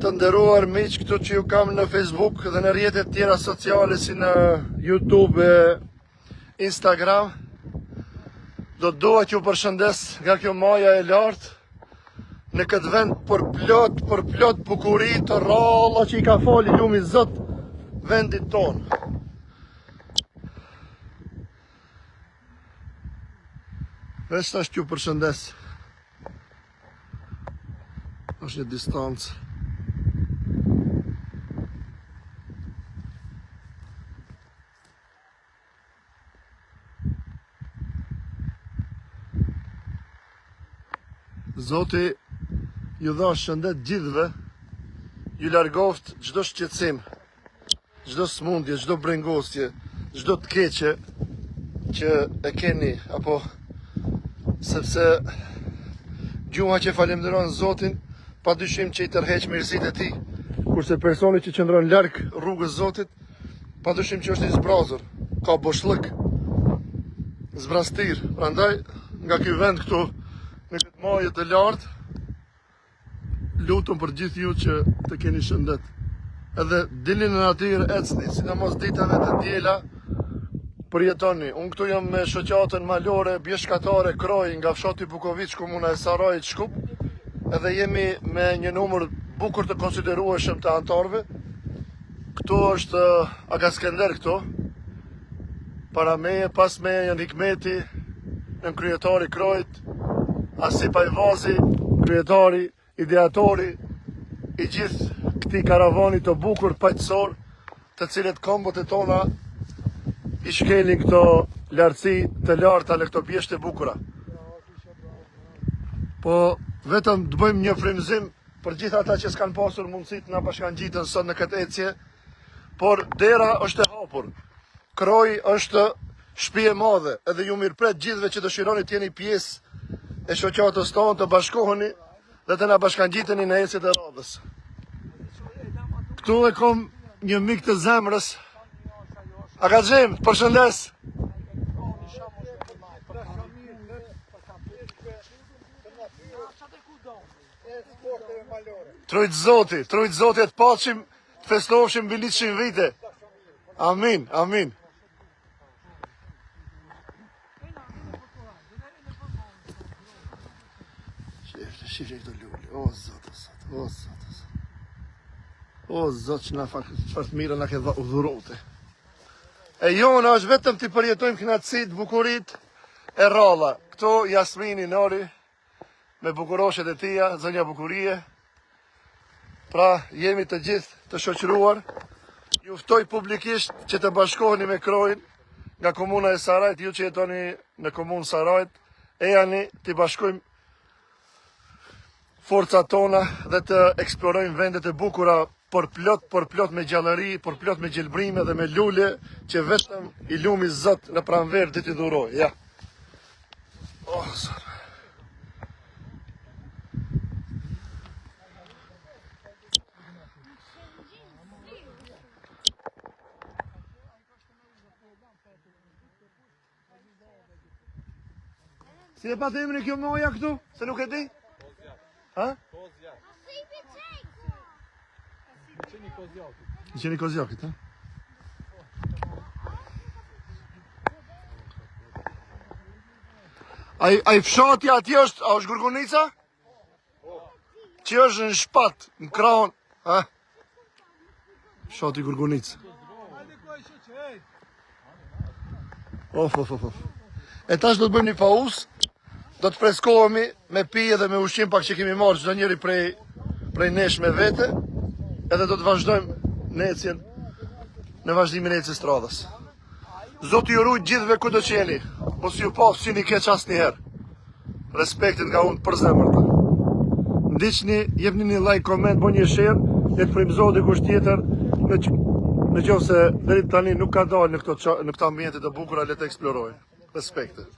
Të nderuar miq, këtu që ju kam në Facebook dhe në rrjetet tjera sociale si në YouTube e Instagram, do të dua që ju përshëndes nga kjo maja e lartë në këtë vend për plot bukuri të ralla që i ka fali lumi Zot vendit tonë. Veç tash t'ju përshëndes. Është një distancë. Zoti ju dha shëndet gjithve, ju largoft çdo shqetësim, çdo smundje, çdo brengosje, çdo të keqe që e keni, apo sepse gjuha që falenderon Zotin, padyshim që i tërheq mirësitë e tij, kurse personi që qëndron larg rrugës Zotit, padyshim që është i zbrazur, ka boshllëk, zbrastir. Prandaj nga ky vend këtu në këtë majë të lartë, lutem për gjithë ju që të keni shëndet. Edhe dilni në natyrë, ecni, sidomos ditave të diela, përjetoni. Unë këtu jam me shoqatën malore, bjeshkatare, Kroj, nga fshati Bukoviç, komuna e Sarajit, Shkup, edhe jemi me një numër bukur të konsiderueshëm të antarëve. Këtu është Aga Skender këtu, para meje, pas meje janë Hikmeti, nën kryetari Krojit, Asip Ajvazi, kryetari, ideatori i gjithë këtij karavani të bukur paqësor, të cilët kombët e tona i shkelin këto lartësi të larta në këto pjeshtë e bukura. Po vetëm të bëjmë një frymëzim për gjithë ata që s'kan pasur mundësi të na bashkangjitën sot në këtë ecje, por dera është e hapur. Kroj është shtëpi e madhe, edhe ju mirëpret gjithëve që dëshironi të jeni pjesë e shoqatës tonë, të bashkoheni dhe të na bashkangjiteni në ecjet e radhës. Këtu e kom një mik të zemrës. Agaxhim, përshëndes. Trujt Zoti të paqim, të festovshim mbi 100 vite. Amin, amin. Shifre këto lulli, o Zot, o Zot, o Zot që na çfarë të mirë na ke udhëruar. E jona është vetëm të përjetojmë kënaqësitë, bukuritë e rralla. Këto Jasmini Nori me bukuroshet e tia, zonja Bukurie. Pra jemi të gjithë të shoqëruar. Ju ftoj publikisht që të bashkoheni me Krojin nga komuna e Sarajit, ju që jetoni në komunë Sarajit, ejani të bashkojmë forcat tona dhe të eksplorojmë vendet e bukura për plot me gjallëri, për plot me gjelbrime dhe me lule që vetëm i lumi Zot në pranverë dhe t'i dhuroj. Ja. Oh, Zot. Si e pa të emri kjo moja këtu? Se nuk e di? Ha? Qeni Kozjakit, ha? Ai fshati atje është, a është Gurgunica? Që është në shpat, në krahun, ha? Fshati Gurgunica. Of. E tash do të bëjmë një pauzë. Do të freskohemi me pije dhe me ushqim pak që kemi marrë çdo njeri prej nesh me vete, edhe do të vazhdojmë në ecjen, në vazhdimin e ecjes së radhës. Zoti ju ruaj gjithëve kudo që jeni, mos ju pa syni keq asnjëherë. Respektin nga unë për zemër. Ndiqni, jepni një like, koment, bëni një share, le të frymëzohet dikush tjetër, nëse deri tani nuk ka dalë në këto ambiente të bukura, le të eksplorojë. Respekte.